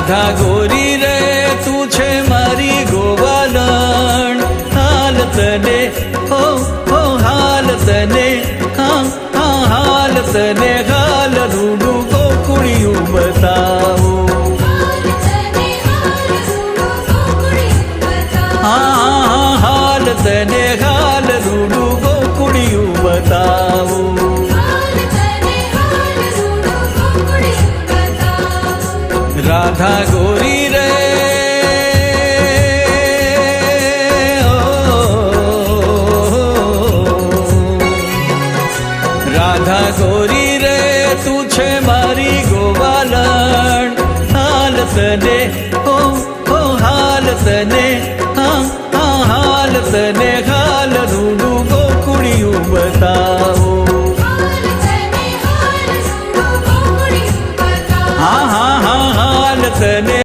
રાધા ગોરી રે તું છે મારી ગોવાલણ, હાલ તને હો હાલ તને હાલ તને હાલ રૂડું ગોકુળિયું બતાવો, હાલ તને હાલ રૂડું ગોકુળિયું બતાવો. રાધા ગોરી રે રાધા ગોરી રે તું છે મારી ગોવાલણ, હાલ તને હાલ તને હાલ તને હાલ રૂડું ગોકુળિયું બતાવો, હાલ તને